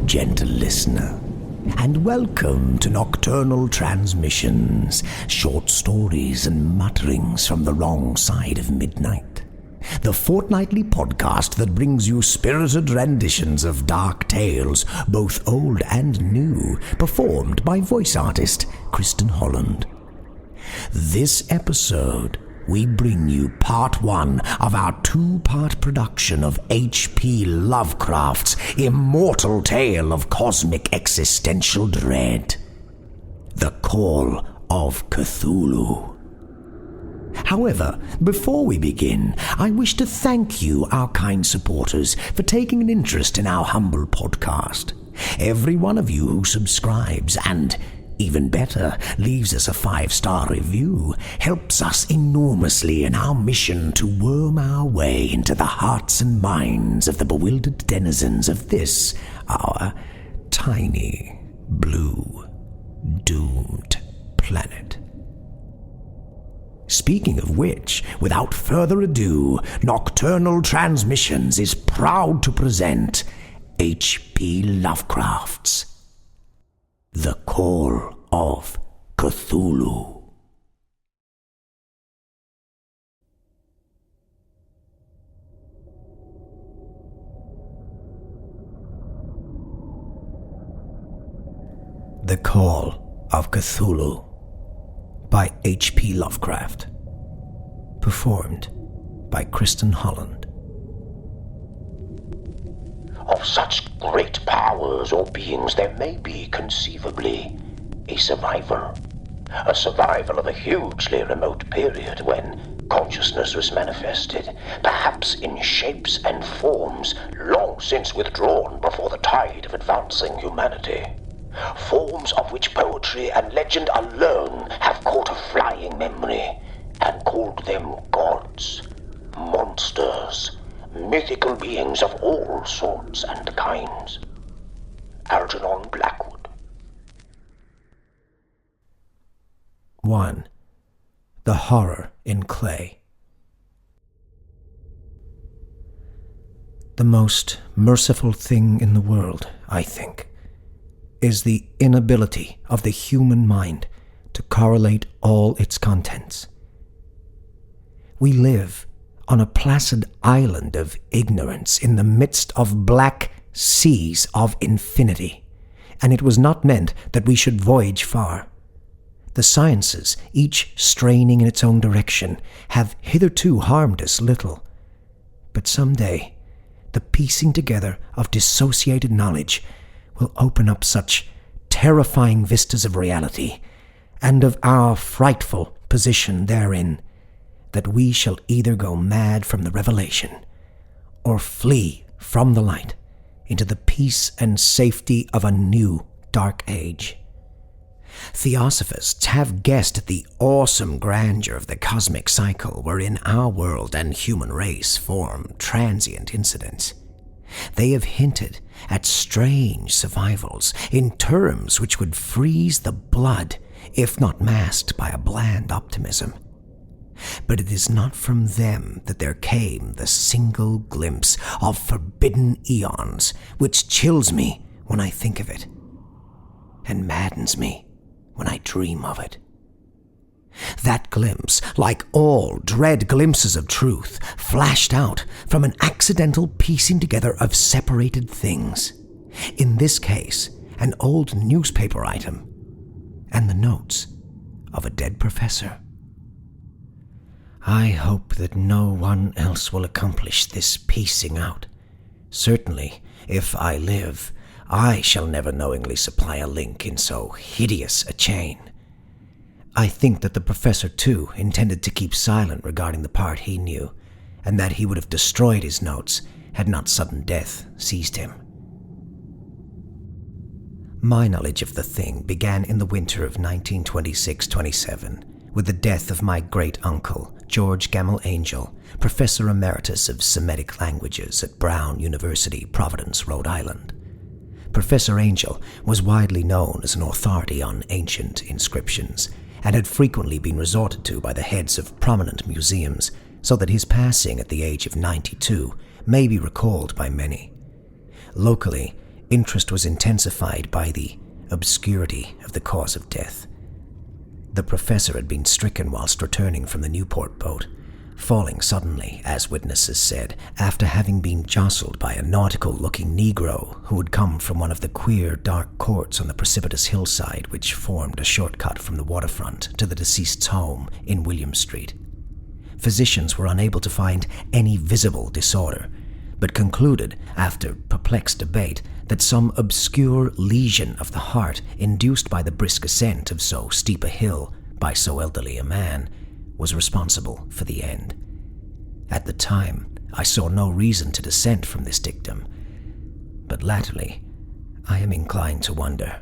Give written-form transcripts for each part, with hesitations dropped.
gentle listener, and welcome to Nocturnal Transmissions, short stories and mutterings from the wrong side of midnight. The fortnightly podcast that brings you spirited renditions of dark tales, both old and new, performed by voice artist Kristin Holland. This episode, we bring you part one of our two-part production of H P Lovecraft's immortal tale of cosmic existential dread, The Call of Cthulhu. However, before we begin, I wish to thank you, our kind supporters, for taking an interest in our humble podcast. Every one of you who subscribes and, even better, leaves us a 5-star review helps us enormously in our mission to worm our way into the hearts and minds of the bewildered denizens of this, our tiny, blue, doomed planet. Speaking of which, without further ado, Nocturnal Transmissions is proud to present H P Lovecraft's The Call of Cthulhu. The Call of Cthulhu by H P Lovecraft. Performed by Kristin Holland. Of such great powers or beings there may be conceivably a survival of a hugely remote period when consciousness was manifested, perhaps in shapes and forms long since withdrawn before the tide of advancing humanity. Forms of which poetry and legend alone have caught a flying memory, and called them gods, monsters, mythical beings of all sorts and kinds. Algernon Blackwood. 1. The Horror in Clay. The most merciful thing in the world, I think, is the inability of the human mind to correlate all its contents. We live on a placid island of ignorance in the midst of black seas of infinity, and it was not meant that we should voyage far. The sciences, each straining in its own direction, have hitherto harmed us little, but some day the piecing together of dissociated knowledge will open up such terrifying vistas of reality and of our frightful position therein that we shall either go mad from the revelation or flee from the light into the peace and safety of a new dark age. Theosophists have guessed the awesome grandeur of the cosmic cycle wherein our world and human race form transient incidents. They have hinted at strange survivals in terms which would freeze the blood, if not masked by a bland optimism. But it is not from them that there came the single glimpse of forbidden eons which chills me when I think of it, and maddens me when I dream of it. That glimpse, like all dread glimpses of truth, flashed out from an accidental piecing together of separated things. In this case, an old newspaper item and the notes of a dead professor. I hope that no one else will accomplish this piecing out. Certainly, if I live, I shall never knowingly supply a link in so hideous a chain. I think that the professor, too, intended to keep silent regarding the part he knew, and that he would have destroyed his notes had not sudden death seized him. My knowledge of the thing began in the winter of 1926-27, with the death of my great-uncle, George Gamel Angel, Professor Emeritus of Semitic Languages at Brown University, Providence, Rhode Island. Professor Angel was widely known as an authority on ancient inscriptions, and had frequently been resorted to by the heads of prominent museums, so that his passing at the age of 92 may be recalled by many. Locally, interest was intensified by the obscurity of the cause of death. The professor had been stricken whilst returning from the Newport boat, falling suddenly, as witnesses said, after having been jostled by a nautical-looking Negro who had come from one of the queer, dark courts on the precipitous hillside which formed a shortcut from the waterfront to the deceased's home in William Street. Physicians were unable to find any visible disorder, but concluded, after perplexed debate, that some obscure lesion of the heart induced by the brisk ascent of so steep a hill by so elderly a man was responsible for the end. At the time, I saw no reason to dissent from this dictum, but latterly I am inclined to wonder.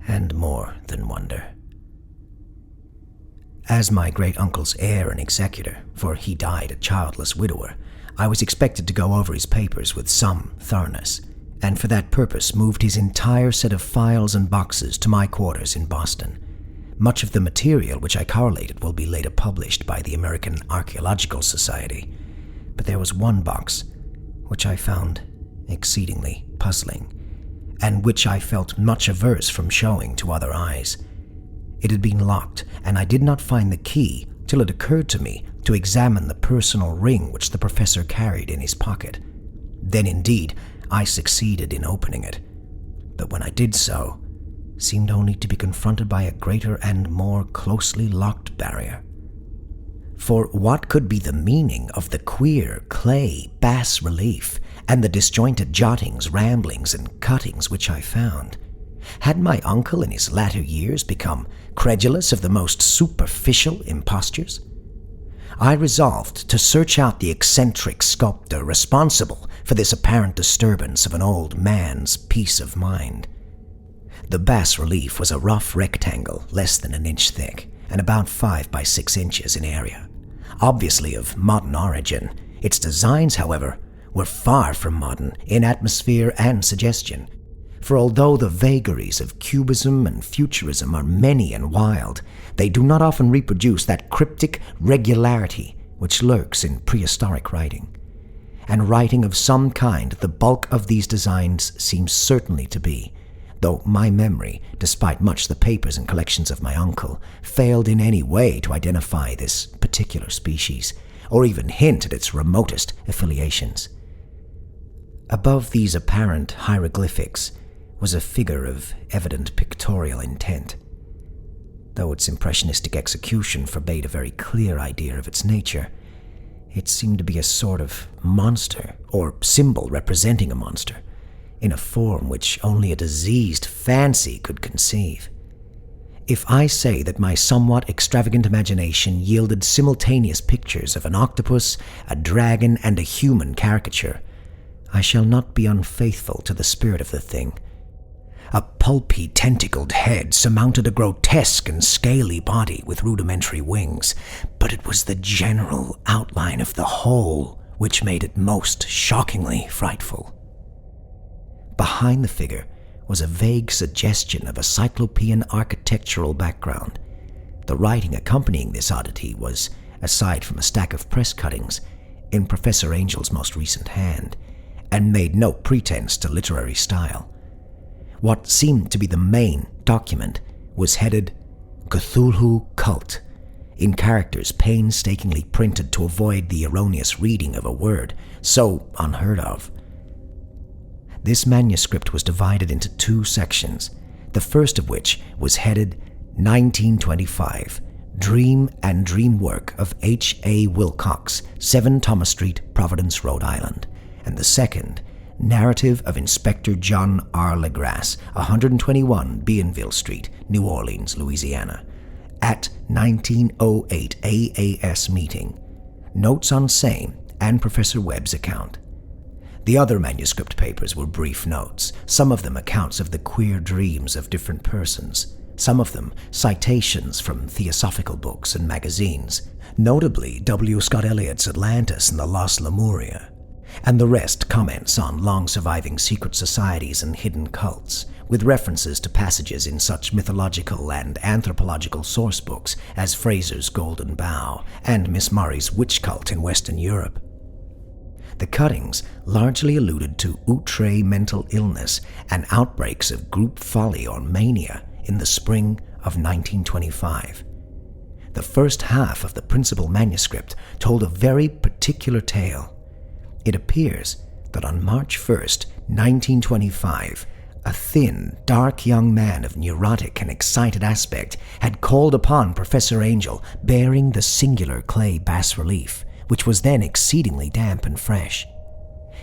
And more than wonder. As my great-uncle's heir and executor, for he died a childless widower, I was expected to go over his papers with some thoroughness, and for that purpose moved his entire set of files and boxes to my quarters in Boston. Much of the material which I correlated will be later published by the American Archaeological Society, but there was one box which I found exceedingly puzzling, and which I felt much averse from showing to other eyes. It had been locked, and I did not find the key till it occurred to me to examine the personal ring which the professor carried in his pocket. Then indeed I succeeded in opening it, but when I did so, seemed only to be confronted by a greater and more closely locked barrier. For what could be the meaning of the queer clay bas-relief and the disjointed jottings, ramblings, and cuttings which I found? Had my uncle in his latter years become credulous of the most superficial impostures? I resolved to search out the eccentric sculptor responsible for this apparent disturbance of an old man's peace of mind. The bas-relief was a rough rectangle less than an inch thick and about 5 by 6 inches in area. Obviously of modern origin, its designs, however, were far from modern in atmosphere and suggestion. For although the vagaries of cubism and futurism are many and wild, they do not often reproduce that cryptic regularity which lurks in prehistoric writing. And writing of some kind the bulk of these designs seems certainly to be, though my memory, despite much the papers and collections of my uncle, failed in any way to identify this particular species, or even hint at its remotest affiliations. Above these apparent hieroglyphics was a figure of evident pictorial intent. Though its impressionistic execution forbade a very clear idea of its nature, it seemed to be a sort of monster, or symbol representing a monster, in a form which only a diseased fancy could conceive. If I say that my somewhat extravagant imagination yielded simultaneous pictures of an octopus, a dragon, and a human caricature, I shall not be unfaithful to the spirit of the thing. A pulpy, tentacled head surmounted a grotesque and scaly body with rudimentary wings, but it was the general outline of the whole which made it most shockingly frightful. Behind the figure was a vague suggestion of a cyclopean architectural background. The writing accompanying this oddity was, aside from a stack of press cuttings, in Professor Angel's most recent hand, and made no pretense to literary style. What seemed to be the main document was headed CTHULHU Cult, in characters painstakingly printed to avoid the erroneous reading of a word so unheard of. This manuscript was divided into 2 sections, the first of which was headed 1925, Dream and Dream Work of H. A. Wilcox, 7 Thomas Street, Providence, Rhode Island, and the second, Narrative of Inspector John R. Legrasse, 121 Bienville Street, New Orleans, Louisiana, at 1908 AAS meeting. Notes on same and Professor Webb's account. The other manuscript papers were brief notes, some of them accounts of the queer dreams of different persons, some of them citations from theosophical books and magazines, notably W. Scott Eliot's Atlantis and the Lost Lemuria, and the rest comments on long-surviving secret societies and hidden cults, with references to passages in such mythological and anthropological source books as Fraser's Golden Bough and Miss Murray's Witch Cult in Western Europe. The cuttings largely alluded to outre mental illness and outbreaks of group folly or mania in the spring of 1925. The first half of the principal manuscript told a very particular tale. It appears that on March 1st, 1925, a thin, dark young man of neurotic and excited aspect had called upon Professor Angel bearing the singular clay bas-relief, which was then exceedingly damp and fresh.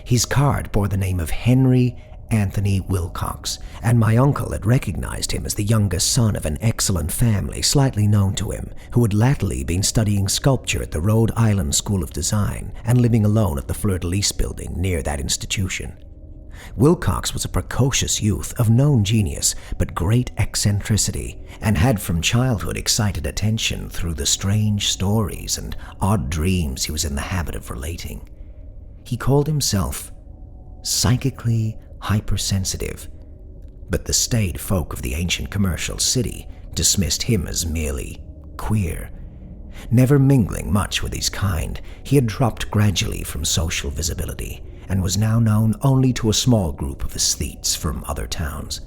His card bore the name of Henry Anthony Wilcox, and my uncle had recognized him as the youngest son of an excellent family slightly known to him, who had latterly been studying sculpture at the Rhode Island School of Design and living alone at the Fleur-de-Lis building near that institution. Wilcox was a precocious youth of known genius but great eccentricity, and had from childhood excited attention through the strange stories and odd dreams he was in the habit of relating. He called himself psychically hypersensitive, but the staid folk of the ancient commercial city dismissed him as merely queer. Never mingling much with his kind, he had dropped gradually from social visibility, and was now known only to a small group of aesthetes from other towns.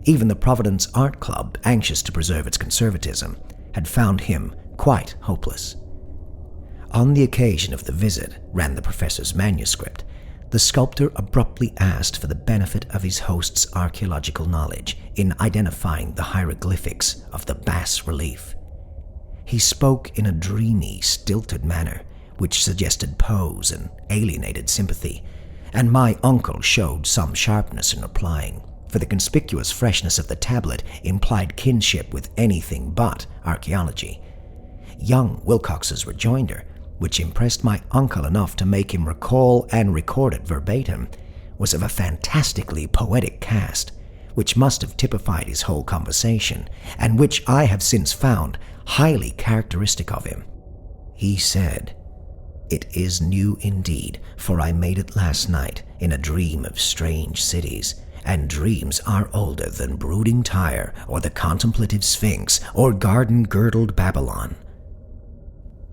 Even the Providence Art Club, anxious to preserve its conservatism, had found him quite hopeless. On the occasion of the visit, ran the professor's manuscript, the sculptor abruptly asked for the benefit of his host's archaeological knowledge in identifying the hieroglyphics of the bas-relief. He spoke in a dreamy, stilted manner, which suggested pose and alienated sympathy, and my uncle showed some sharpness in replying, for the conspicuous freshness of the tablet implied kinship with anything but archaeology. Young Wilcox's rejoinder, which impressed my uncle enough to make him recall and record it verbatim, was of a fantastically poetic cast, which must have typified his whole conversation, and which I have since found highly characteristic of him. He said, "It is new indeed, for I made it last night in a dream of strange cities, and dreams are older than brooding Tyre or the contemplative Sphinx or garden-girdled Babylon."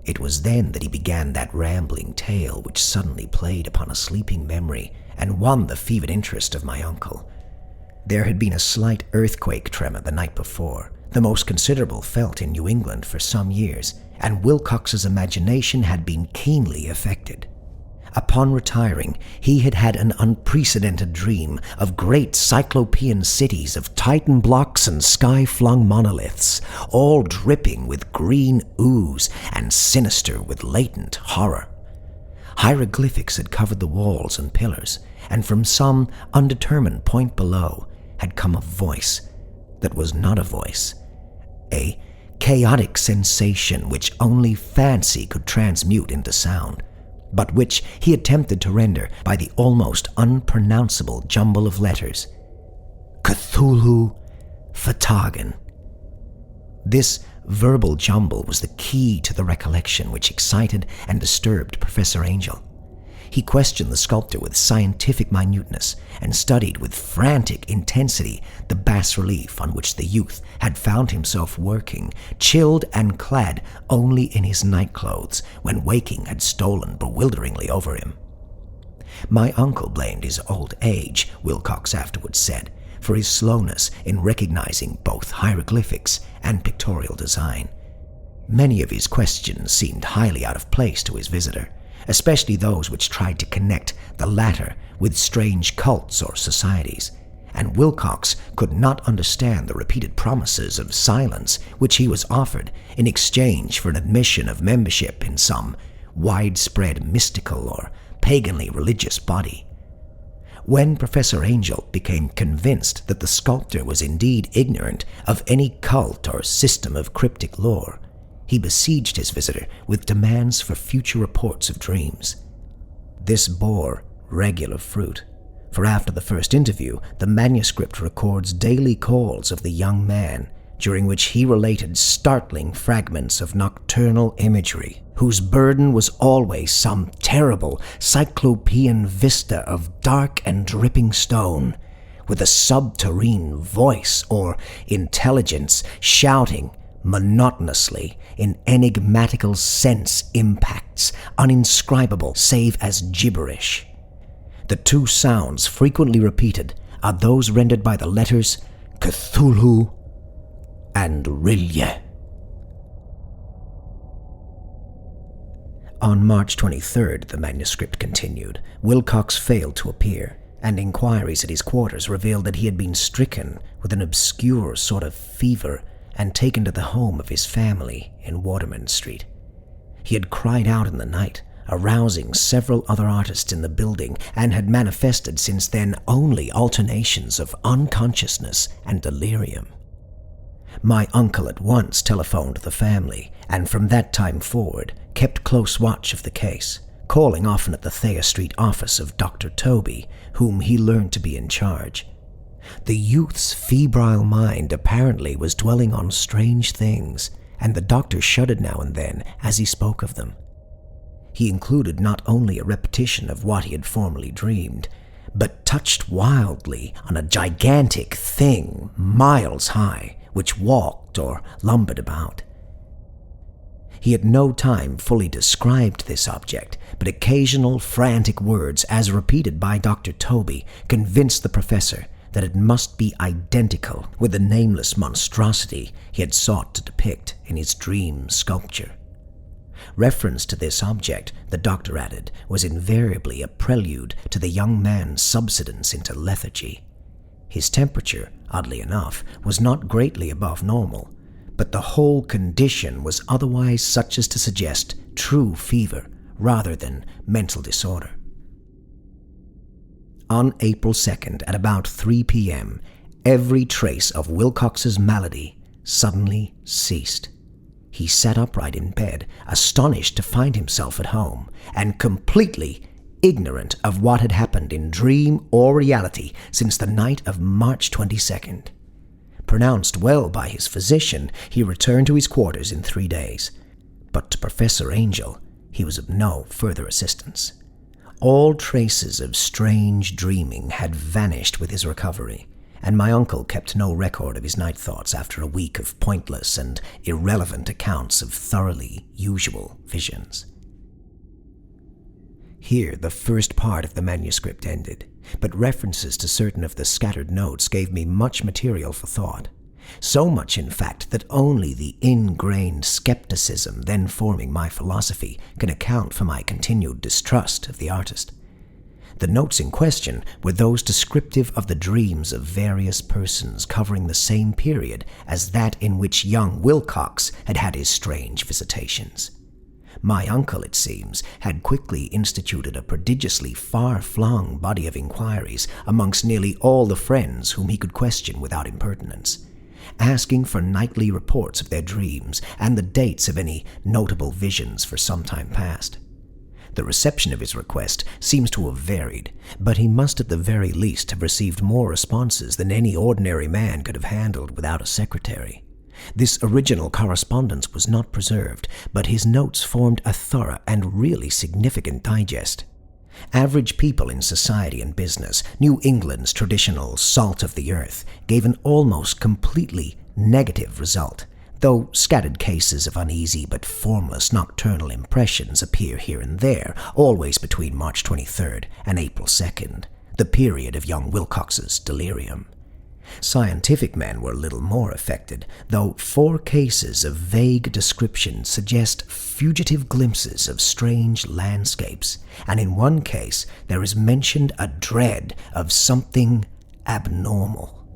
It was then that he began that rambling tale which suddenly played upon a sleeping memory and won the fevered interest of my uncle. There had been a slight earthquake tremor the night before, the most considerable felt in New England for some years, and Wilcox's imagination had been keenly affected. Upon retiring, he had had an unprecedented dream of great cyclopean cities of Titan blocks and sky-flung monoliths, all dripping with green ooze and sinister with latent horror. Hieroglyphics had covered the walls and pillars, and from some undetermined point below had come a voice that was not a voice, a chaotic sensation which only fancy could transmute into sound, but which he attempted to render by the almost unpronounceable jumble of letters. CTHULHU Fatagan. This verbal jumble was the key to the recollection which excited and disturbed Professor Angel. He questioned the sculptor with scientific minuteness and studied with frantic intensity the bas-relief on which the youth had found himself working, chilled and clad only in his nightclothes when waking had stolen bewilderingly over him. My uncle blamed his old age, Wilcox afterwards said, for his slowness in recognizing both hieroglyphics and pictorial design. Many of his questions seemed highly out of place to his visitor, especially those which tried to connect the latter with strange cults or societies, and Wilcox could not understand the repeated promises of silence which he was offered in exchange for an admission of membership in some widespread mystical or paganly religious body. When Professor Angel became convinced that the sculptor was indeed ignorant of any cult or system of cryptic lore, he besieged his visitor with demands for future reports of dreams. This bore regular fruit, for after the first interview, the manuscript records daily calls of the young man, during which he related startling fragments of nocturnal imagery, whose burden was always some terrible cyclopean vista of dark and dripping stone, with a subterrene voice or intelligence shouting monotonously, in enigmatical sense impacts, uninscribable save as gibberish. The two sounds frequently repeated are those rendered by the letters CTHULHU and RILYE. On March 23rd, the manuscript continued, Wilcox failed to appear, and inquiries at his quarters revealed that he had been stricken with an obscure sort of fever and taken to the home of his family in Waterman Street. He had cried out in the night, arousing several other artists in the building, and had manifested since then only alternations of unconsciousness and delirium. My uncle at once telephoned the family, and from that time forward kept close watch of the case, calling often at the Thayer Street office of Dr. Toby, whom he learned to be in charge. The youth's febrile mind apparently was dwelling on strange things, and the doctor shuddered now and then as he spoke of them. He included not only a repetition of what he had formerly dreamed, but touched wildly on a gigantic thing miles high, which walked or lumbered about. He at no time fully described this object, but occasional frantic words, as repeated by Dr. Toby, convinced the professor that it must be identical with the nameless monstrosity he had sought to depict in his dream sculpture. Reference to this object, the doctor added, was invariably a prelude to the young man's subsidence into lethargy. His temperature, oddly enough, was not greatly above normal, but the whole condition was otherwise such as to suggest true fever rather than mental disorder. On April 2nd, at about 3 p.m., every trace of Wilcox's malady suddenly ceased. He sat upright in bed, astonished to find himself at home, and completely ignorant of what had happened in dream or reality since the night of March 22nd. Pronounced well by his physician, he returned to his quarters in 3 days, but to Professor Angel he was of no further assistance. All traces of strange dreaming had vanished with his recovery, and my uncle kept no record of his night thoughts after a week of pointless and irrelevant accounts of thoroughly usual visions. Here the first part of the manuscript ended, but references to certain of the scattered notes gave me much material for thought. So much, in fact, that only the ingrained skepticism then forming my philosophy can account for my continued distrust of the artist. The notes in question were those descriptive of the dreams of various persons covering the same period as that in which young Wilcox had had his strange visitations. My uncle, it seems, had quickly instituted a prodigiously far-flung body of inquiries amongst nearly all the friends whom he could question without impertinence, asking for nightly reports of their dreams and the dates of any notable visions for some time past. The reception of his request seems to have varied, but he must at the very least have received more responses than any ordinary man could have handled without a secretary. This original correspondence was not preserved, but his notes formed a thorough and really significant digest. Average people in society and business, New England's traditional salt of the earth, gave an almost completely negative result, though scattered cases of uneasy but formless nocturnal impressions appear here and there, always between March 23rd and April 2nd, the period of young Wilcox's delirium. Scientific men were little more affected, though 4 cases of vague description suggest fugitive glimpses of strange landscapes, and in one case there is mentioned a dread of something abnormal.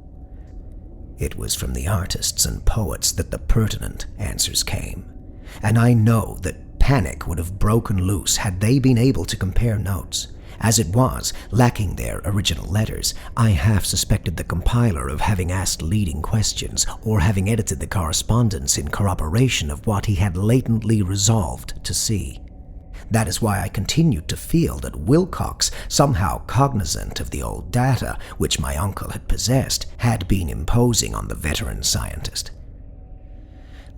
It was from the artists and poets that the pertinent answers came, and I know that panic would have broken loose had they been able to compare notes. As it was, lacking their original letters, I half suspected the compiler of having asked leading questions or having edited the correspondence in corroboration of what he had latently resolved to see. That is why I continued to feel that Wilcox, somehow cognizant of the old data which my uncle had possessed, had been imposing on the veteran scientist.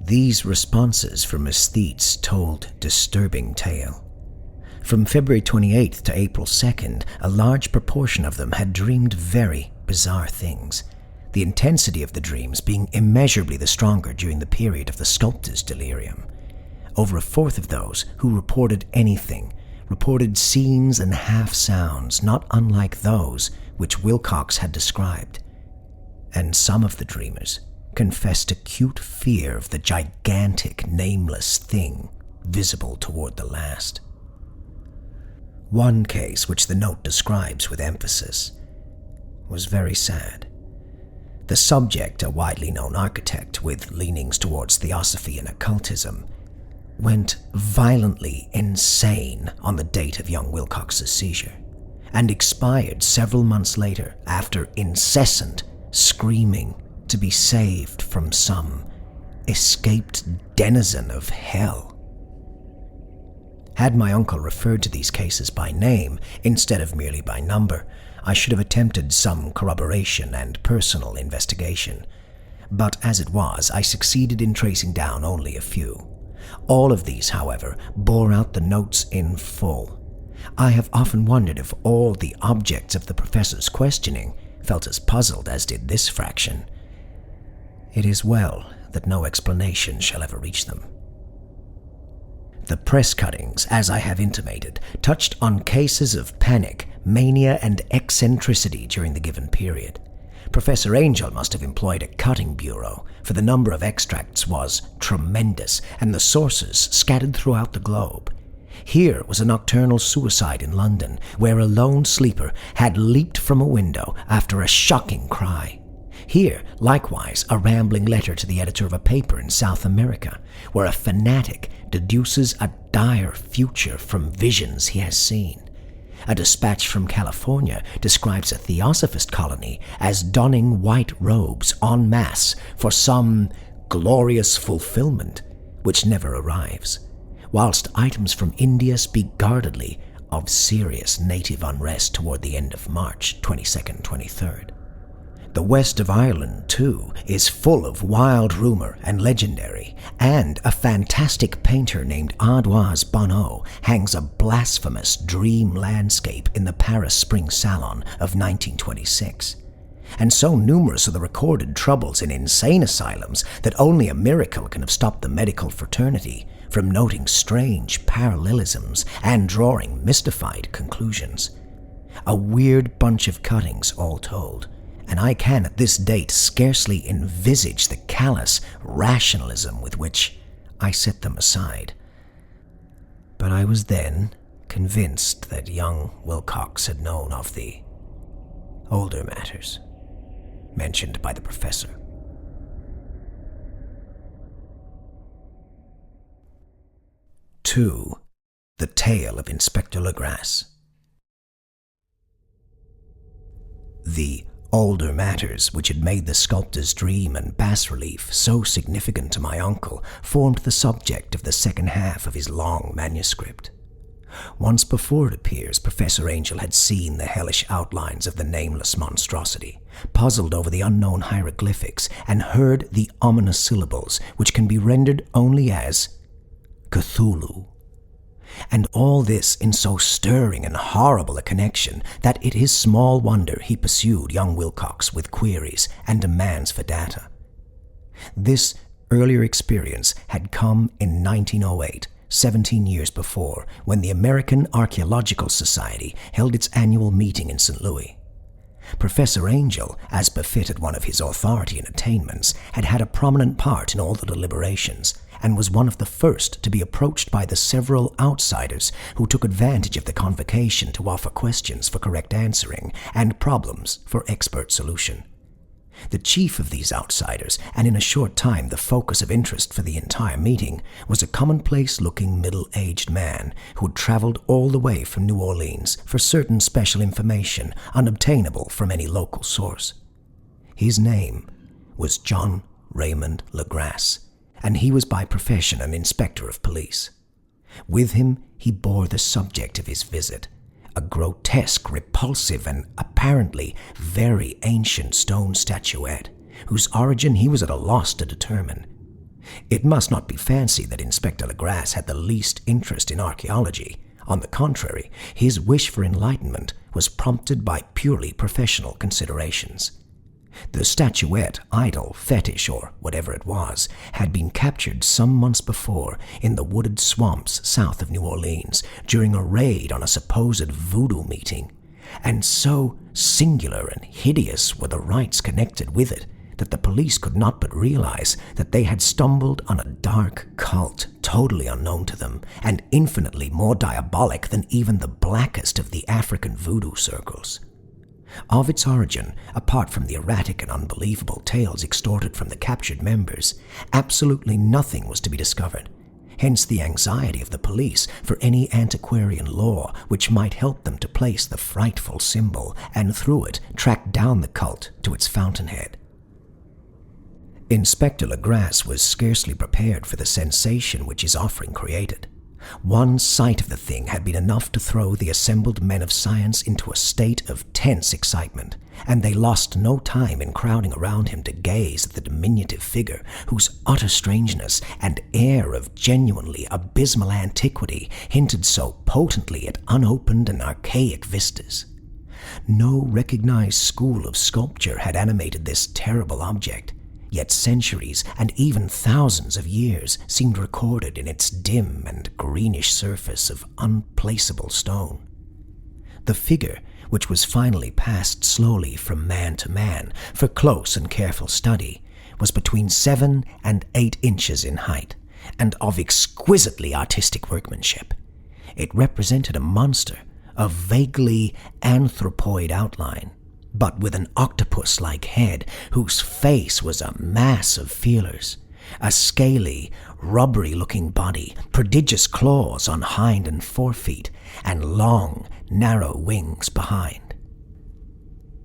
These responses from aesthetes told disturbing tale. From February 28th to April 2nd, a large proportion of them had dreamed very bizarre things. the intensity of the dreams being immeasurably the stronger during the period of the sculptor's delirium. Over a fourth of those who reported anything reported scenes and half-sounds not unlike those which Wilcox had described, and some of the dreamers confessed acute fear of the gigantic, nameless thing visible toward the last. One case, which the note describes with emphasis, was very sad. The subject, a widely known architect with leanings towards theosophy and occultism, went violently insane on the date of young Wilcox's seizure, and expired several months later after incessant screaming to be saved from some escaped denizen of hell. Had my uncle referred to these cases by name instead of merely by number, I should have attempted some corroboration and personal investigation. But as it was, I succeeded in tracing down only a few. All of these, however, bore out the notes in full. I have often wondered if all the objects of the professor's questioning felt as puzzled as did this fraction. It is well that no explanation shall ever reach them. The press cuttings, as I have intimated, touched on cases of panic, mania, and eccentricity during the given period. Professor Angel must have employed a cutting bureau, for the number of extracts was tremendous, and the sources scattered throughout the globe. Here was a nocturnal suicide in London, where a lone sleeper had leaped from a window after a shocking cry. Here, likewise, a rambling letter to the editor of a paper in South America, where a fanatic deduces a dire future from visions he has seen. A dispatch from California describes a theosophist colony as donning white robes en masse for some glorious fulfillment which never arrives, whilst items from India speak guardedly of serious native unrest toward the end of March 22nd, 23rd. The west of Ireland, too, is full of wild rumor and legendary, and a fantastic painter named Ardoise Bonneau hangs a blasphemous dream landscape in the Paris Spring Salon of 1926. And so numerous are the recorded troubles in insane asylums that only a miracle can have stopped the medical fraternity from noting strange parallelisms and drawing mystified conclusions. A weird bunch of cuttings, all told, and I can at this date scarcely envisage the callous rationalism with which I set them aside. But I was then convinced that young Wilcox had known of the older matters mentioned by the professor. Two, the tale of Inspector Legrasse. The older matters which had made the sculptor's dream and bas-relief so significant to my uncle formed the subject of the second half of his long manuscript. Once before, it appears, Professor Angel had seen the hellish outlines of the nameless monstrosity, puzzled over the unknown hieroglyphics, and heard the ominous syllables which can be rendered only as CTHULHU. And all this in so stirring and horrible a connection that it is small wonder he pursued young Wilcox with queries and demands for data. This earlier experience had come in 1908, 17 years before, when the American Archaeological Society held its annual meeting in St. Louis. Professor Angel, as befitted one of his authority and attainments, had had a prominent part in all the deliberations, and was one of the first to be approached by the several outsiders who took advantage of the convocation to offer questions for correct answering and problems for expert solution. The chief of these outsiders, and in a short time the focus of interest for the entire meeting, was a commonplace-looking middle-aged man who had traveled all the way from New Orleans for certain special information unobtainable from any local source. His name was John Raymond Legrasse, and he was by profession an inspector of police. With him he bore the subject of his visit, a grotesque, repulsive, and apparently very ancient stone statuette, whose origin he was at a loss to determine. It must not be fancied that Inspector Legrasse had the least interest in archaeology. On the contrary, his wish for enlightenment was prompted by purely professional considerations. The statuette, idol, fetish, or whatever it was, had been captured some months before in the wooded swamps south of New Orleans during a raid on a supposed voodoo meeting, and so singular and hideous were the rites connected with it that the police could not but realize that they had stumbled on a dark cult totally unknown to them and infinitely more diabolic than even the blackest of the African voodoo circles. Of its origin, apart from the erratic and unbelievable tales extorted from the captured members, absolutely nothing was to be discovered. Hence the anxiety of the police for any antiquarian lore which might help them to place the frightful symbol and through it track down the cult to its fountainhead. Inspector Legrasse was scarcely prepared for the sensation which his offering created. One sight of the thing had been enough to throw the assembled men of science into a state of tense excitement, and they lost no time in crowding around him to gaze at the diminutive figure whose utter strangeness and air of genuinely abysmal antiquity hinted so potently at unopened and archaic vistas. No recognized school of sculpture had animated this terrible object, yet centuries and even thousands of years seemed recorded in its dim and greenish surface of unplaceable stone. The figure, which was finally passed slowly from man to man for close and careful study, was between 7 and 8 inches in height, and of exquisitely artistic workmanship. It represented a monster of vaguely anthropoid outline, but with an octopus-like head whose face was a mass of feelers, a scaly, rubbery-looking body, prodigious claws on hind and forefeet, and long, narrow wings behind.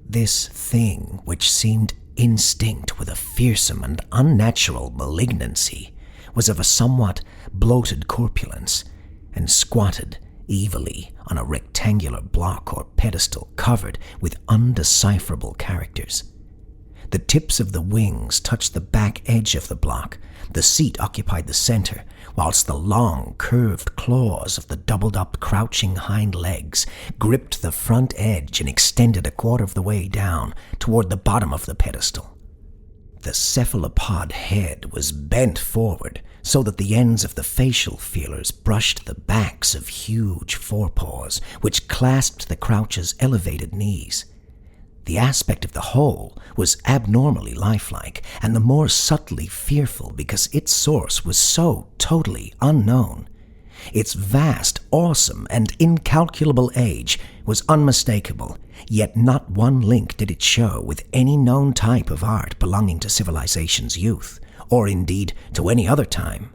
This thing, which seemed instinct with a fearsome and unnatural malignancy, was of a somewhat bloated corpulence, and squatted evilly on a rectangular block or pedestal covered with undecipherable characters. The tips of the wings touched the back edge of the block, the seat occupied the center, whilst the long, curved claws of the doubled-up, crouching hind legs gripped the front edge and extended a quarter of the way down toward the bottom of the pedestal. The cephalopod head was bent forward so that the ends of the facial feelers brushed the backs of huge forepaws which clasped the croucher's elevated knees. The aspect of the whole was abnormally lifelike, and the more subtly fearful because its source was so totally unknown. Its vast, awesome, and incalculable age was unmistakable, yet not one link did it show with any known type of art belonging to civilization's youth, or indeed to any other time.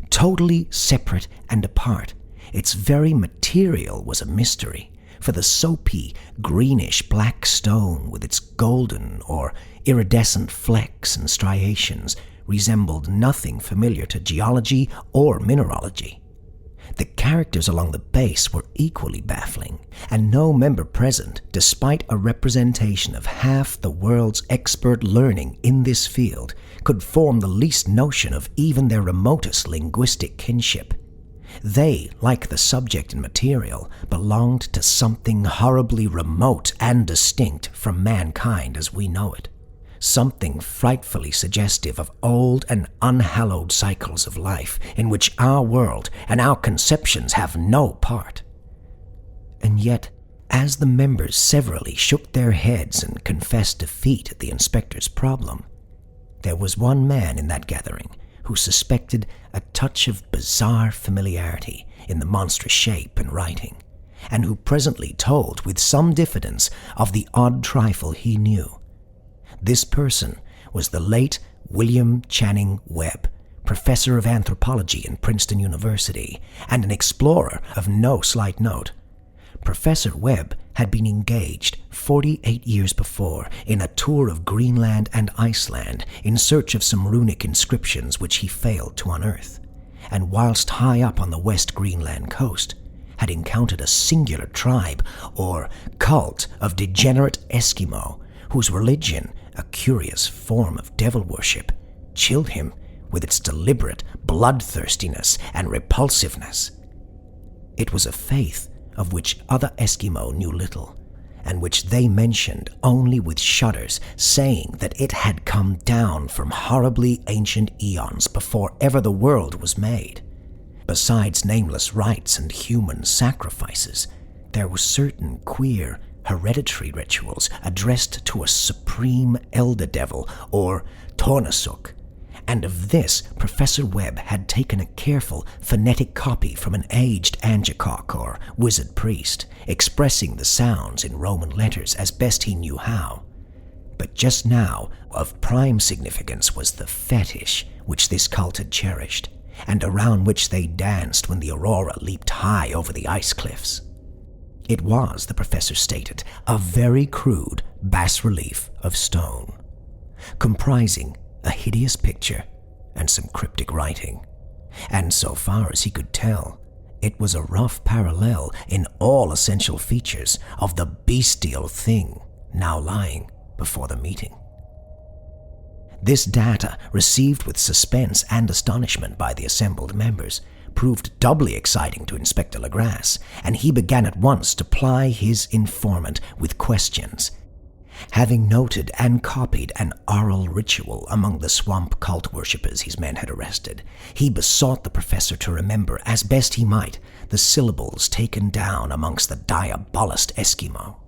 Totally separate and apart, its very material was a mystery, for the soapy, greenish-black stone with its golden or iridescent flecks and striations resembled nothing familiar to geology or mineralogy. The characters along the base were equally baffling, and no member present, despite a representation of half the world's expert learning in this field, could form the least notion of even their remotest linguistic kinship. They, like the subject and material, belonged to something horribly remote and distinct from mankind as we know it. Something frightfully suggestive of old and unhallowed cycles of life in which our world and our conceptions have no part. And yet, as the members severally shook their heads and confessed defeat at the inspector's problem, there was one man in that gathering who suspected a touch of bizarre familiarity in the monstrous shape and writing, and who presently told with some diffidence of the odd trifle he knew. This person was the late William Channing Webb, professor of anthropology in Princeton University and an explorer of no slight note. Professor Webb had been engaged 48 years before in a tour of Greenland and Iceland in search of some runic inscriptions which he failed to unearth, and whilst high up on the West Greenland coast, had encountered a singular tribe or cult of degenerate Eskimo whose religion, a curious form of devil worship, chilled him with its deliberate bloodthirstiness and repulsiveness. It was a faith of which other Eskimo knew little, and which they mentioned only with shudders, saying that it had come down from horribly ancient eons before ever the world was made. Besides nameless rites and human sacrifices, there were certain queer, hereditary rituals addressed to a supreme elder devil, or Tornasuk, and of this Professor Webb had taken a careful phonetic copy from an aged Angekok, or wizard priest, expressing the sounds in Roman letters as best he knew how. But just now, of prime significance was the fetish which this cult had cherished, and around which they danced when the aurora leaped high over the ice cliffs. It was, the professor stated, a very crude bas-relief of stone, comprising a hideous picture and some cryptic writing, and so far as he could tell, it was a rough parallel in all essential features of the bestial thing now lying before the meeting. This data, received with suspense and astonishment by the assembled members, proved doubly exciting to Inspector Legrasse, and he began at once to ply his informant with questions. Having noted and copied an oral ritual among the swamp cult worshippers his men had arrested, he besought the professor to remember, as best he might, the syllables taken down amongst the diabolist Eskimo.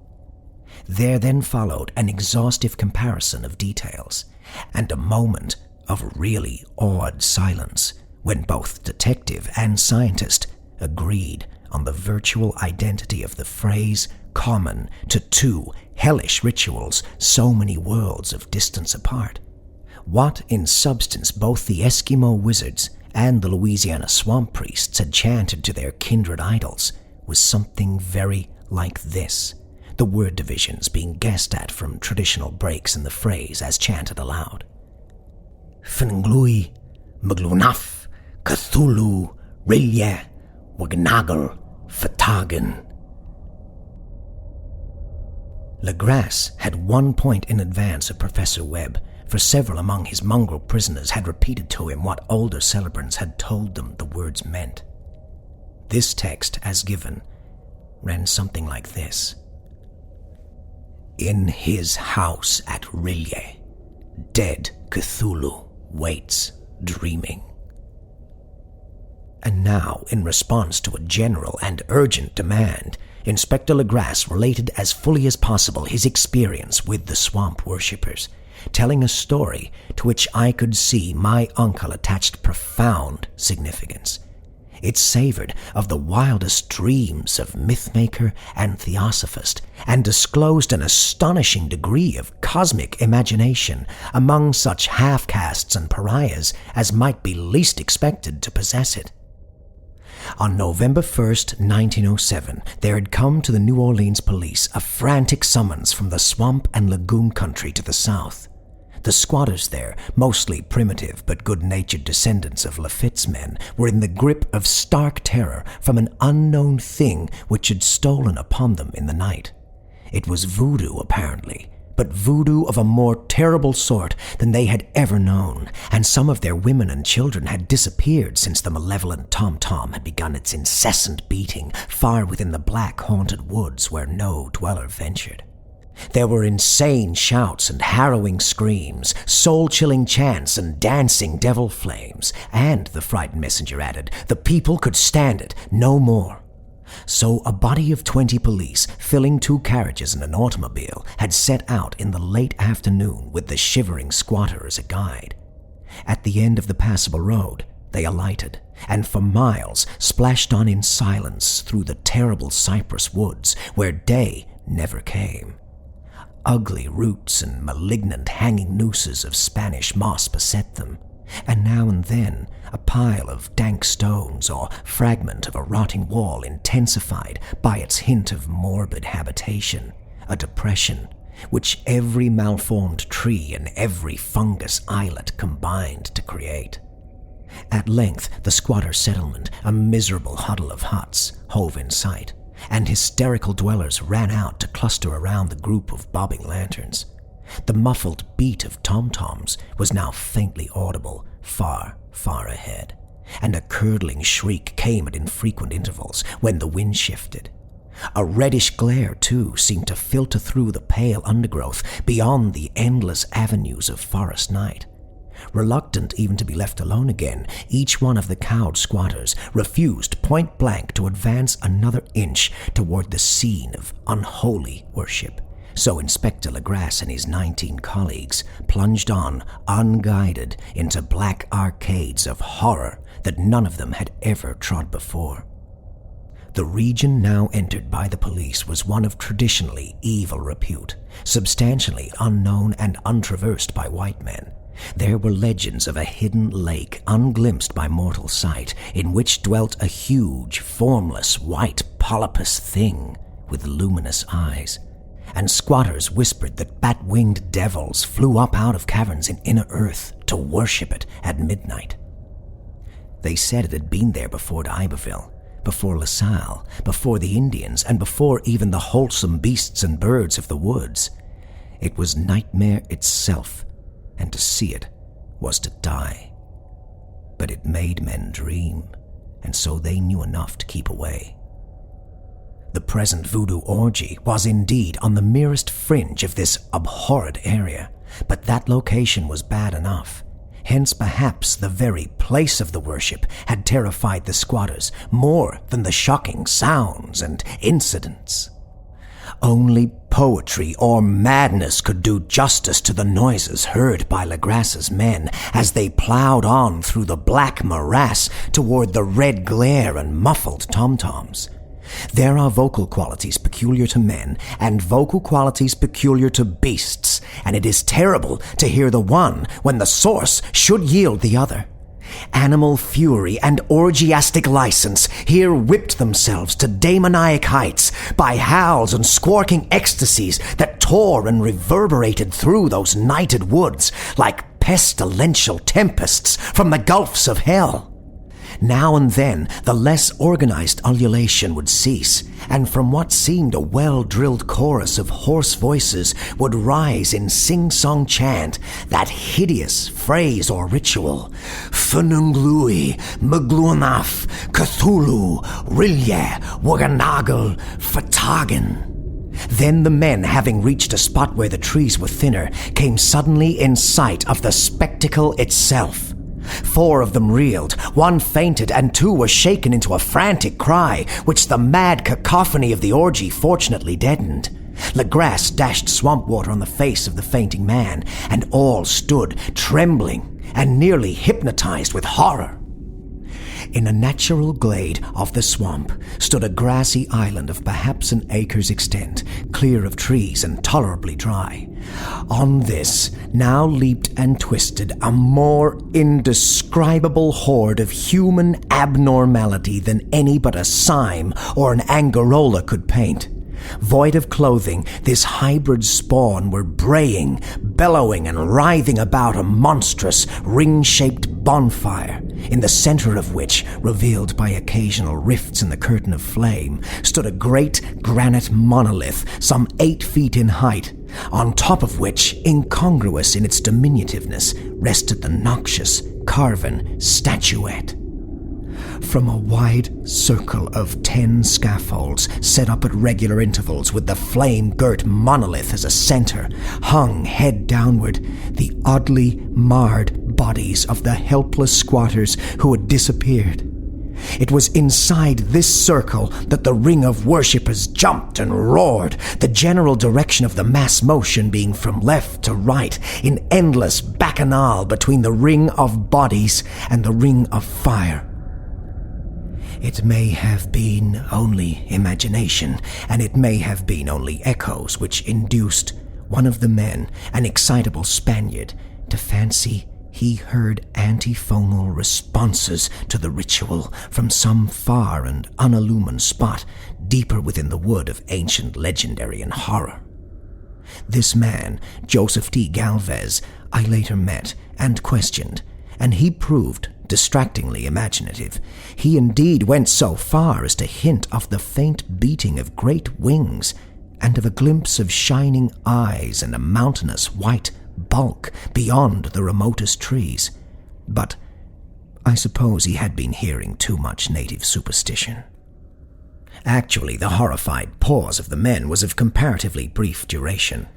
There then followed an exhaustive comparison of details, and a moment of really awed silence, when both detective and scientist agreed on the virtual identity of the phrase common to two hellish rituals so many worlds of distance apart. What in substance both the Eskimo wizards and the Louisiana swamp priests had chanted to their kindred idols was something very like this, the word divisions being guessed at from traditional breaks in the phrase as chanted aloud. Fnglui, Maglunaf, Cthulhu, Rilye, Wagnagal, Fatagan. Legrasse had 1 point in advance of Professor Webb, for several among his mongrel prisoners had repeated to him what older celebrants had told them the words meant. This text, as given, ran something like this. In his house at Rilye, dead Cthulhu waits, dreaming. And now, in response to a general and urgent demand, Inspector Legrasse related as fully as possible his experience with the swamp worshippers, telling a story to which I could see my uncle attached profound significance. It savored of the wildest dreams of mythmaker and theosophist, and disclosed an astonishing degree of cosmic imagination among such half-castes and pariahs as might be least expected to possess it. On November 1st, 1907, there had come to the New Orleans police a frantic summons from the swamp and lagoon country to the south. The squatters there, mostly primitive but good-natured descendants of Lafitte's men, were in the grip of stark terror from an unknown thing which had stolen upon them in the night. It was voodoo, apparently, but voodoo of a more terrible sort than they had ever known, and some of their women and children had disappeared since the malevolent tom-tom had begun its incessant beating far within the black haunted woods where no dweller ventured. There were insane shouts and harrowing screams, soul-chilling chants and dancing devil flames, and, the frightened messenger added, the people could stand it no more. So a body of 20 police, filling 2 carriages and an automobile, had set out in the late afternoon with the shivering squatter as a guide. At the end of the passable road, they alighted, and for miles splashed on in silence through the terrible cypress woods where day never came. Ugly roots and malignant hanging nooses of Spanish moss beset them, and now and then a pile of dank stones or fragment of a rotting wall intensified by its hint of morbid habitation, a depression which every malformed tree and every fungus islet combined to create. At length the squatter settlement, a miserable huddle of huts, hove in sight, and hysterical dwellers ran out to cluster around the group of bobbing lanterns. The muffled beat of tom-toms was now faintly audible, far, far ahead, and a curdling shriek came at infrequent intervals when the wind shifted. A reddish glare, too, seemed to filter through the pale undergrowth beyond the endless avenues of forest night. Reluctant even to be left alone again, each one of the cowed squatters refused point blank to advance another inch toward the scene of unholy worship. So Inspector Legrasse and his 19 colleagues plunged on, unguided, into black arcades of horror that none of them had ever trod before. The region now entered by the police was one of traditionally evil repute, substantially unknown and untraversed by white men. There were legends of a hidden lake unglimpsed by mortal sight, in which dwelt a huge, formless, white polypus thing with luminous eyes. And squatters whispered that bat-winged devils flew up out of caverns in inner earth to worship it at midnight. They said it had been there before Iberville, before LaSalle, before the Indians, and before even the wholesome beasts and birds of the woods. It was nightmare itself, and to see it was to die. But it made men dream, and so they knew enough to keep away. The present voodoo orgy was indeed on the merest fringe of this abhorred area, but that location was bad enough. Hence, perhaps, the very place of the worship had terrified the squatters more than the shocking sounds and incidents. Only poetry or madness could do justice to the noises heard by Legrasse's men as they plowed on through the black morass toward the red glare and muffled tom-toms. There are vocal qualities peculiar to men and vocal qualities peculiar to beasts, and it is terrible to hear the one when the source should yield the other. Animal fury and orgiastic license here whipped themselves to demoniac heights by howls and squawking ecstasies that tore and reverberated through those nighted woods like pestilential tempests from the gulfs of hell. Now and then, the less organized ululation would cease, and from what seemed a well-drilled chorus of hoarse voices would rise in sing-song chant that hideous phrase or ritual: Fununglui, Mgluanaf, Cthulhu, Rilye, Waganagel, Fatagen. Then the men, having reached a spot where the trees were thinner, came suddenly in sight of the spectacle itself. 4 of them reeled, 1 fainted, and 2 were shaken into a frantic cry, which the mad cacophony of the orgy fortunately deadened. Legrasse dashed swamp water on the face of the fainting man, and all stood trembling and nearly hypnotized with horror. In a natural glade of the swamp stood a grassy island of perhaps an acre's extent, clear of trees and tolerably dry. On this now leaped and twisted a more indescribable horde of human abnormality than any but a Syme or an Angarola could paint. Void of clothing, this hybrid spawn were braying, bellowing, and writhing about a monstrous, ring-shaped bonfire, in the center of which, revealed by occasional rifts in the curtain of flame, stood a great granite monolith some 8 feet in height, on top of which, incongruous in its diminutiveness, rested the noxious, carven statuette. From a wide circle of 10 scaffolds set up at regular intervals with the flame-girt monolith as a center, hung head downward the oddly marred bodies of the helpless squatters who had disappeared. It was inside this circle that the ring of worshippers jumped and roared, the general direction of the mass motion being from left to right in endless bacchanal between the ring of bodies and the ring of fire. It may have been only imagination, and it may have been only echoes which induced one of the men, an excitable Spaniard, to fancy he heard antiphonal responses to the ritual from some far and unillumined spot deeper within the wood of ancient legendary and horror. This man, Joseph T. Galvez, I later met and questioned, and he proved distractingly imaginative. He indeed went so far as to hint of the faint beating of great wings, and of a glimpse of shining eyes and a mountainous white bulk beyond the remotest trees. But I suppose he had been hearing too much native superstition. Actually, the horrified pause of the men was of comparatively brief duration.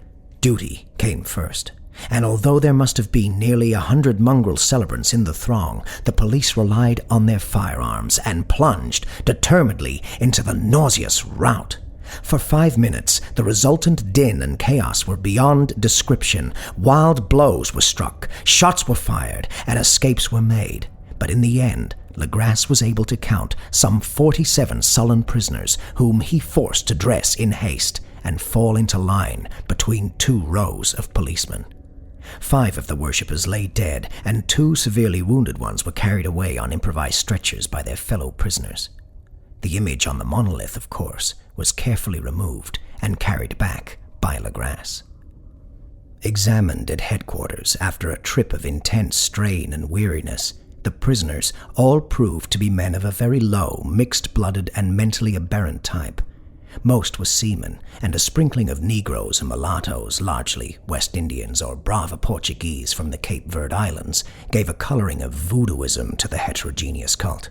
Duty came first, and although there must have been nearly 100 mongrel celebrants in the throng, the police relied on their firearms and plunged determinedly into the nauseous rout. For 5 minutes, the resultant din and chaos were beyond description. Wild blows were struck, shots were fired, and escapes were made. But in the end, Legrasse was able to count some 47 sullen prisoners whom he forced to dress in haste and fall into line between 2 rows of policemen. 5 of the worshippers lay dead, and 2 severely wounded ones were carried away on improvised stretchers by their fellow prisoners. The image on the monolith, of course, was carefully removed and carried back by Legrasse. Examined at headquarters after a trip of intense strain and weariness, the prisoners all proved to be men of a very low, mixed-blooded and mentally aberrant type. Most were seamen, and a sprinkling of Negroes and mulattoes, largely West Indians or Brava Portuguese from the Cape Verde Islands, gave a coloring of voodooism to the heterogeneous cult.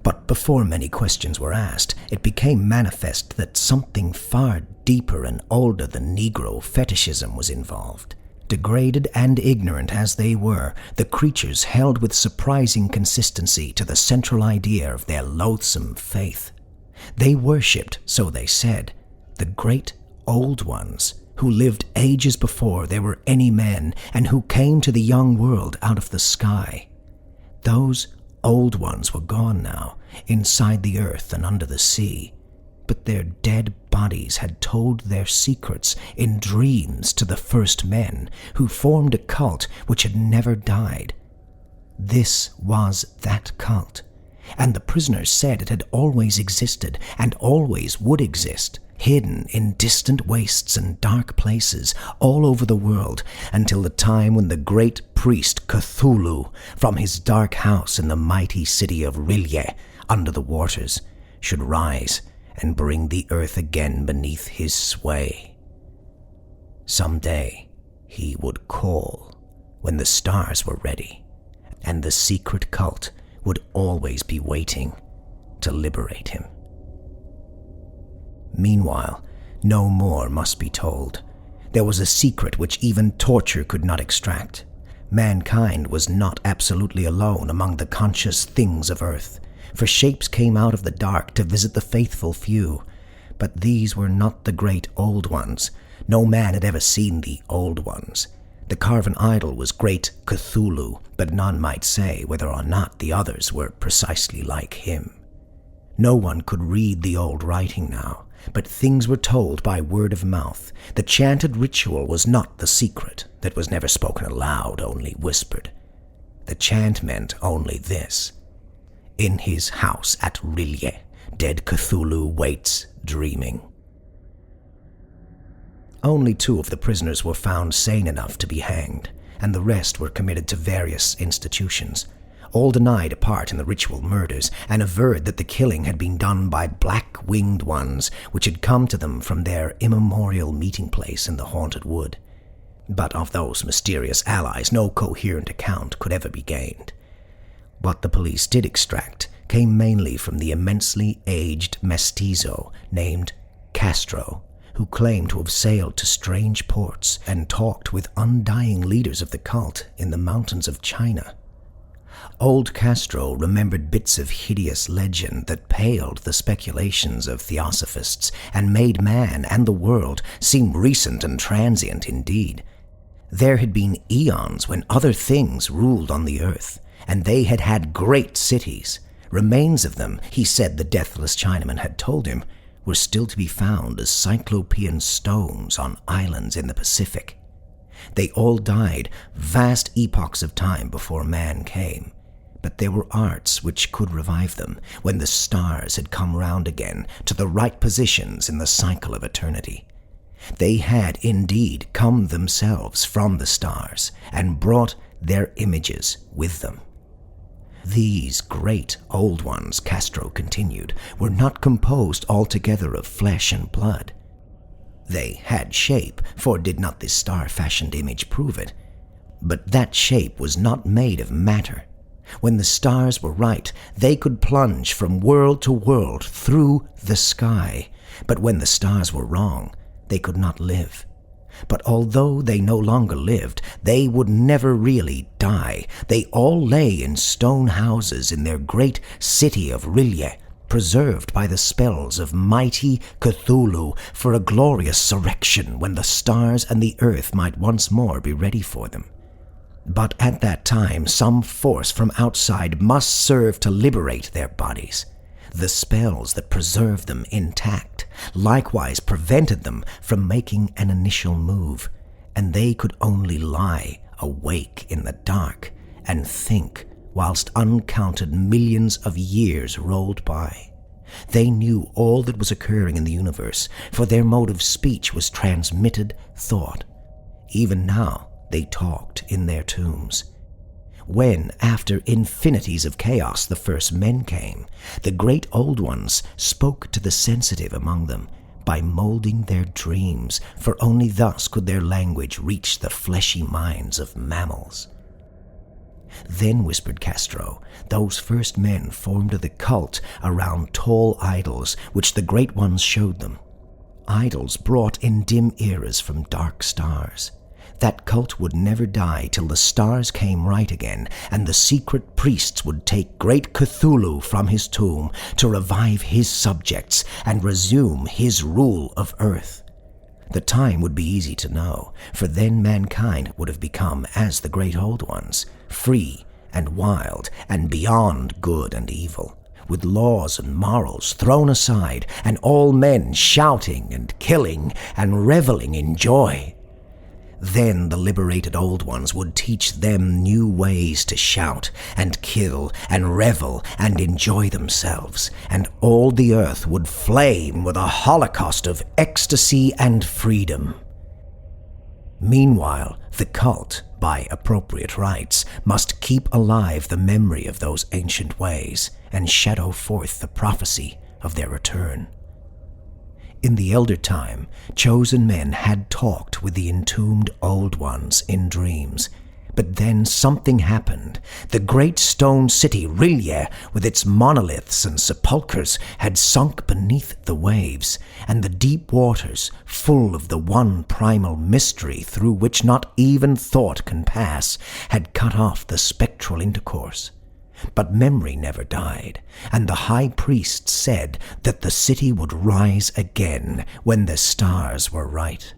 But before many questions were asked, it became manifest that something far deeper and older than Negro fetishism was involved. Degraded and ignorant as they were, the creatures held with surprising consistency to the central idea of their loathsome faith. They worshipped, so they said, the great old ones who lived ages before there were any men and who came to the young world out of the sky. Those old ones were gone now, inside the earth and under the sea, but their dead bodies had told their secrets in dreams to the first men who formed a cult which had never died. This was that cult, and the prisoners said it had always existed and always would exist, hidden in distant wastes and dark places all over the world until the time when the great priest CTHULHU, from his dark house in the mighty city of Rilye under the waters, should rise and bring the earth again beneath his sway. Someday he would call when the stars were ready, and the secret cult would always be waiting to liberate him. Meanwhile, no more must be told. There was a secret which even torture could not extract. Mankind was not absolutely alone among the conscious things of earth, for shapes came out of the dark to visit the faithful few. But these were not the great old ones. No man had ever seen the old ones. The carven idol was great CTHULHU, but none might say whether or not the others were precisely like him. No one could read the old writing now, but things were told by word of mouth. The chanted ritual was not the secret that was never spoken aloud, only whispered. The chant meant only this: in his house at Rilye, dead CTHULHU waits, dreaming. Only 2 of the prisoners were found sane enough to be hanged, and the rest were committed to various institutions. All denied a part in the ritual murders, and averred that the killing had been done by black-winged ones which had come to them from their immemorial meeting place in the haunted wood. But of those mysterious allies no coherent account could ever be gained. What the police did extract came mainly from the immensely aged mestizo named Castro, who claimed to have sailed to strange ports and talked with undying leaders of the cult in the mountains of China. Old Castro remembered bits of hideous legend that paled the speculations of theosophists and made man and the world seem recent and transient indeed. There had been eons when other things ruled on the earth, and they had had great cities. Remains of them, he said the deathless Chinaman had told him, were still to be found as cyclopean stones on islands in the Pacific. They all died vast epochs of time before man came, but there were arts which could revive them when the stars had come round again to the right positions in the cycle of eternity. They had indeed come themselves from the stars and brought their images with them. These great old ones, Castro continued, were not composed altogether of flesh and blood. They had shape, for did not this star-fashioned image prove it? But that shape was not made of matter. When the stars were right, they could plunge from world to world through the sky. But when the stars were wrong, they could not live. But although they no longer lived, they would never really die. They all lay in stone houses in their great city of Rilye, preserved by the spells of mighty Cthulhu for a glorious surrection when the stars and the earth might once more be ready for them. But at that time, some force from outside must serve to liberate their bodies. The spells that preserved them intact likewise prevented them from making an initial move, and they could only lie awake in the dark and think whilst uncounted millions of years rolled by. They knew all that was occurring in the universe, for their mode of speech was transmitted thought. Even now, they talked in their tombs. When, after infinities of chaos, the first men came, the great old ones spoke to the sensitive among them by molding their dreams, for only thus could their language reach the fleshy minds of mammals. Then, whispered Castro, those first men formed the cult around tall idols which the great ones showed them. Idols brought in dim eras from dark stars. That cult would never die till the stars came right again, and the secret priests would take great Cthulhu from his tomb to revive his subjects and resume his rule of Earth. The time would be easy to know, for then mankind would have become as the great old ones, free and wild and beyond good and evil, with laws and morals thrown aside, and all men shouting and killing and reveling in joy. Then the liberated old ones would teach them new ways to shout and kill and revel and enjoy themselves, and all the earth would flame with a holocaust of ecstasy and freedom. Meanwhile, the cult, by appropriate rites, must keep alive the memory of those ancient ways and shadow forth the prophecy of their return. In the elder time, chosen men had talked with the entombed old ones in dreams. But then something happened. The great stone city Rilye, with its monoliths and sepulchres, had sunk beneath the waves, and the deep waters, full of the one primal mystery through which not even thought can pass, had cut off the spectral intercourse. But memory never died, and the high priest said that the city would rise again when the stars were right.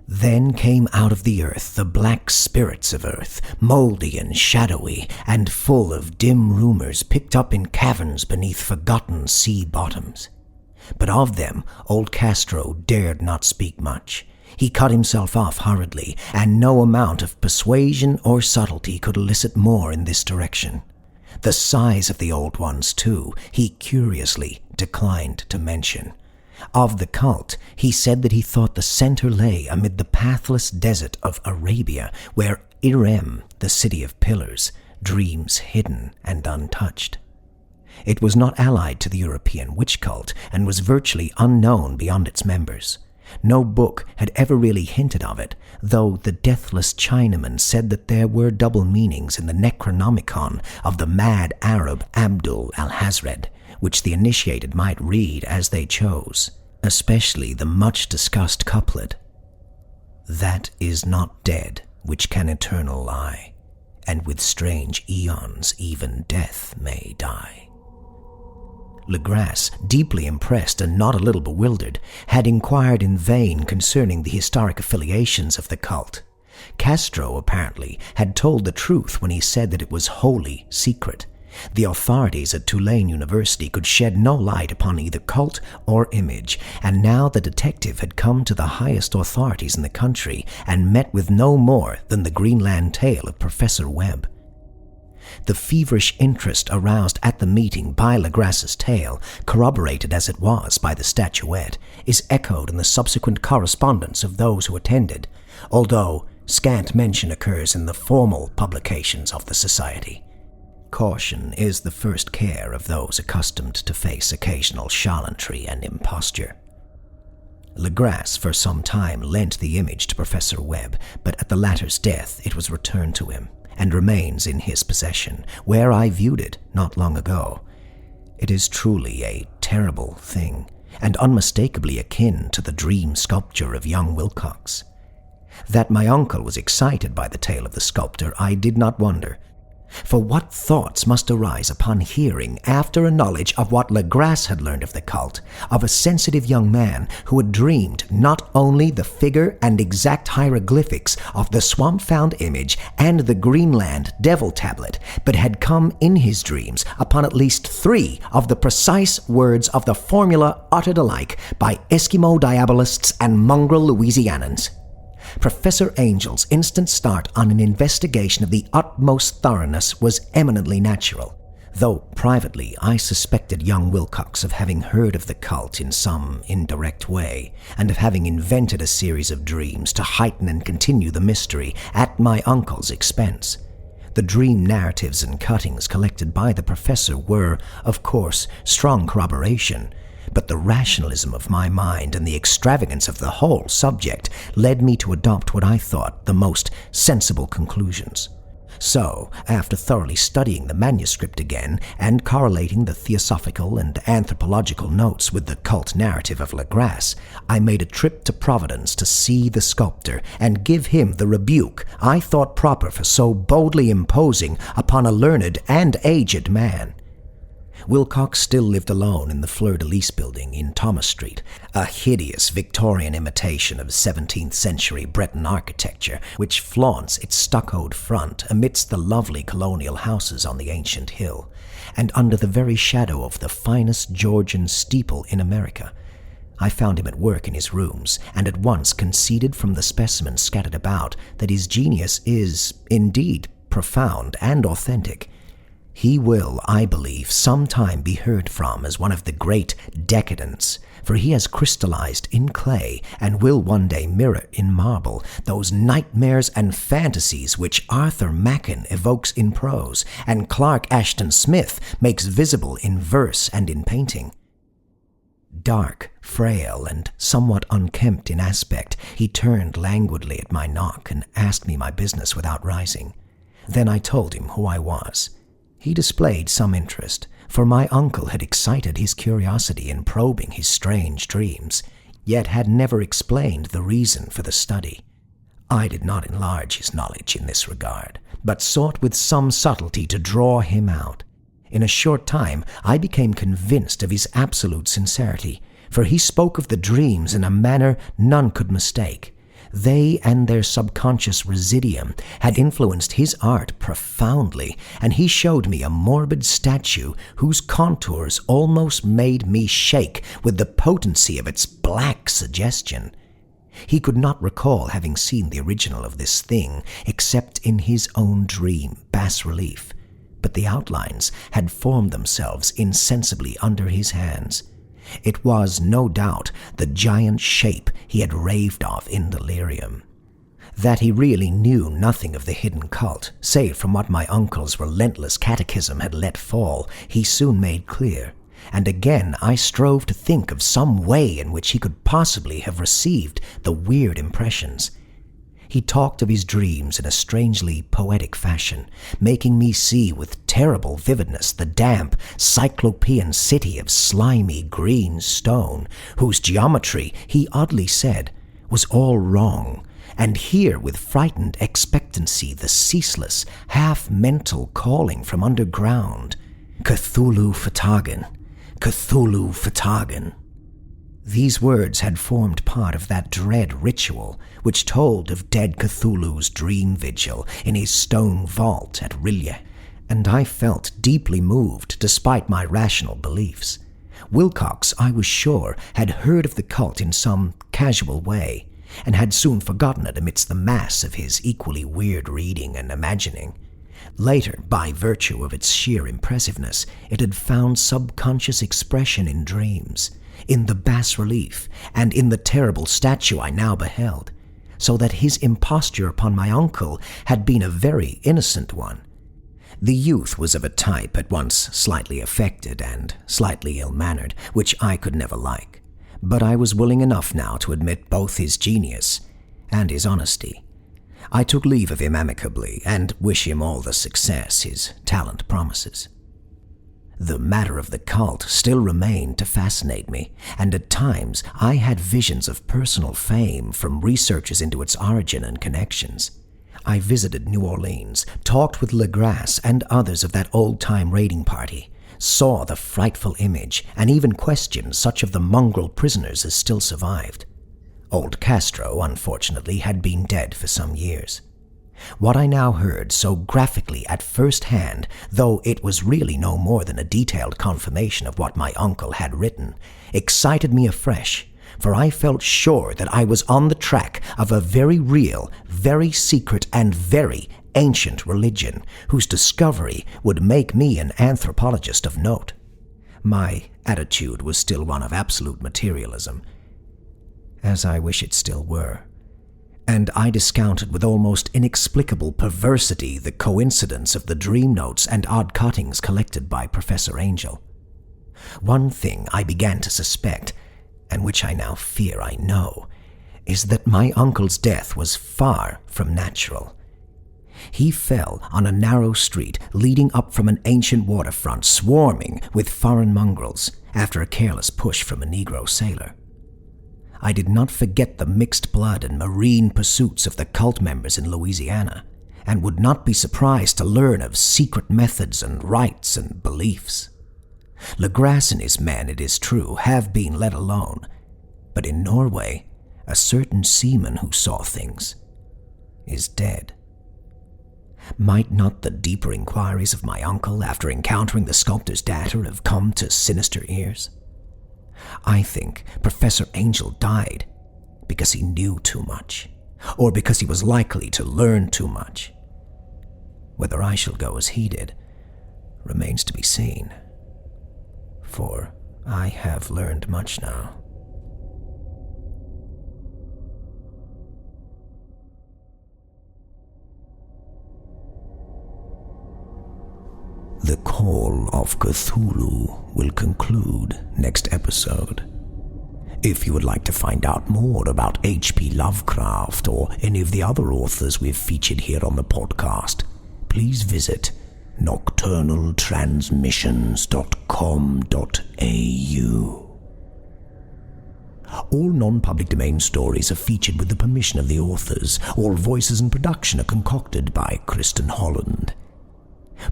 Then came out of the earth the black spirits of earth, mouldy and shadowy, and full of dim rumors picked up in caverns beneath forgotten sea bottoms. But of them old Castro dared not speak much. He cut himself off hurriedly, and no amount of persuasion or subtlety could elicit more in this direction. The size of the old ones, too, he curiously declined to mention. Of the cult, he said that he thought the center lay amid the pathless desert of Arabia, where Irem, the city of pillars, dreams hidden and untouched. It was not allied to the European witch cult, and was virtually unknown beyond its members. No book had ever really hinted of it, though the deathless Chinaman said that there were double meanings in the Necronomicon of the mad Arab Abdul al-Hazred, which the initiated might read as they chose, especially the much-discussed couplet, "That is not dead which can eternal lie, and with strange eons even death may die." Legrasse, deeply impressed and not a little bewildered, had inquired in vain concerning the historic affiliations of the cult. Castro, apparently, had told the truth when he said that it was wholly secret. The authorities at Tulane University could shed no light upon either cult or image, and now the detective had come to the highest authorities in the country and met with no more than the Greenland tale of Professor Webb. The feverish interest aroused at the meeting by Legrasse's tale, corroborated as it was by the statuette, is echoed in the subsequent correspondence of those who attended, although scant mention occurs in the formal publications of the Society. Caution is the first care of those accustomed to face occasional charlatanry and imposture. Legrasse for some time lent the image to Professor Webb, but at the latter's death it was returned to him, and remains in his possession, where I viewed it not long ago. It is truly a terrible thing, and unmistakably akin to the dream sculpture of young Wilcox. That my uncle was excited by the tale of the sculptor, I did not wonder. For what thoughts must arise upon hearing, after a knowledge of what Legrasse had learned of the cult, of a sensitive young man who had dreamed not only the figure and exact hieroglyphics of the swamp-found image and the Greenland devil tablet, but had come in his dreams upon at least 3 of the precise words of the formula uttered alike by Eskimo diabolists and mongrel Louisianans. Professor Angel's instant start on an investigation of the utmost thoroughness was eminently natural, though privately I suspected young Wilcox of having heard of the cult in some indirect way, and of having invented a series of dreams to heighten and continue the mystery at my uncle's expense. The dream narratives and cuttings collected by the professor were, of course, strong corroboration, but the rationalism of my mind and the extravagance of the whole subject led me to adopt what I thought the most sensible conclusions. So, after thoroughly studying the manuscript again and correlating the theosophical and anthropological notes with the cult narrative of Legrasse, I made a trip to Providence to see the sculptor and give him the rebuke I thought proper for so boldly imposing upon a learned and aged man. Wilcox still lived alone in the Fleur-de-Lis building in Thomas Street, a hideous Victorian imitation of 17th century Breton architecture which flaunts its stuccoed front amidst the lovely colonial houses on the ancient hill, and under the very shadow of the finest Georgian steeple in America. I found him at work in his rooms, and at once conceded from the specimens scattered about that his genius is, indeed, profound and authentic. He will, I believe, sometime be heard from as one of the great decadents, for he has crystallized in clay and will one day mirror in marble those nightmares and fantasies which Arthur Machen evokes in prose and Clark Ashton Smith makes visible in verse and in painting. Dark, frail, and somewhat unkempt in aspect, he turned languidly at my knock and asked me my business without rising. Then I told him who I was. He displayed some interest, for my uncle had excited his curiosity in probing his strange dreams, yet had never explained the reason for the study. I did not enlarge his knowledge in this regard, but sought with some subtlety to draw him out. In a short time I became convinced of his absolute sincerity, for he spoke of the dreams in a manner none could mistake. They and their subconscious residuum had influenced his art profoundly, and he showed me a morbid statue whose contours almost made me shake with the potency of its black suggestion. He could not recall having seen the original of this thing except in his own dream bas-relief, but the outlines had formed themselves insensibly under his hands. It was, no doubt, the giant shape he had raved of in delirium. That he really knew nothing of the hidden cult, save from what my uncle's relentless catechism had let fall, he soon made clear, and again I strove to think of some way in which he could possibly have received the weird impressions. He talked of his dreams in a strangely poetic fashion, making me see with terrible vividness the damp, cyclopean city of slimy green stone, whose geometry, he oddly said, was all wrong, and hear with frightened expectancy the ceaseless, half-mental calling from underground, "Cthulhu Fhtagn, Cthulhu Fhtagn." These words had formed part of that dread ritual which told of dead Cthulhu's dream vigil in his stone vault at R'lyeh, and I felt deeply moved despite my rational beliefs. Wilcox, I was sure, had heard of the cult in some casual way, and had soon forgotten it amidst the mass of his equally weird reading and imagining. Later, by virtue of its sheer impressiveness, it had found subconscious expression in dreams, in the bas-relief, and in the terrible statue I now beheld, so that his imposture upon my uncle had been a very innocent one. The youth was of a type at once slightly affected and slightly ill-mannered, which I could never like, but I was willing enough now to admit both his genius and his honesty. I took leave of him amicably and wish him all the success his talent promises. The matter of the cult still remained to fascinate me, and at times I had visions of personal fame from researches into its origin and connections. I visited New Orleans, talked with Legrasse and others of that old-time raiding party, saw the frightful image, and even questioned such of the mongrel prisoners as still survived. Old Castro, unfortunately, had been dead for some years. What I now heard so graphically at first hand, though it was really no more than a detailed confirmation of what my uncle had written, excited me afresh, for I felt sure that I was on the track of a very real, very secret, and very ancient religion, whose discovery would make me an anthropologist of note. My attitude was still one of absolute materialism, as I wish it still were, and I discounted with almost inexplicable perversity the coincidence of the dream notes and odd cuttings collected by Professor Angel. One thing I began to suspect, and which I now fear I know, is that my uncle's death was far from natural. He fell on a narrow street leading up from an ancient waterfront swarming with foreign mongrels after a careless push from a Negro sailor. I did not forget the mixed blood and marine pursuits of the cult members in Louisiana, and would not be surprised to learn of secret methods and rites and beliefs. Legrasse and his men, it is true, have been let alone, but in Norway, a certain seaman who saw things is dead. Might not the deeper inquiries of my uncle after encountering the sculptor's daughter have come to sinister ears? I think Professor Angel died because he knew too much, or because he was likely to learn too much. Whether I shall go as he did remains to be seen, for I have learned much now. The Call of Cthulhu will conclude next episode. If you would like to find out more about H P Lovecraft or any of the other authors we've featured here on the podcast, please visit nocturnaltransmissions.com.au. All non-public domain stories are featured with the permission of the authors. All voices and production are concocted by Kristin Holland.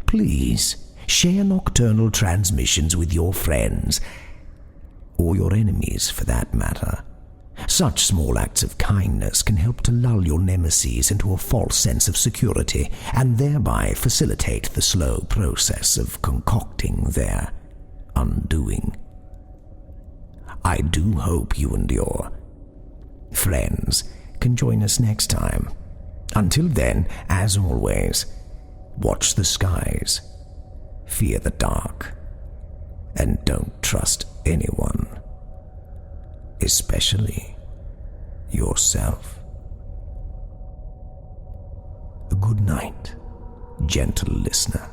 Please share Nocturnal Transmissions with your friends, or your enemies for that matter. Such small acts of kindness can help to lull your nemesis into a false sense of security, and thereby facilitate the slow process of concocting their undoing. I do hope you and your friends can join us next time. Until then, as always, watch the skies, fear the dark, and don't trust anyone, especially yourself. Good night, gentle listener.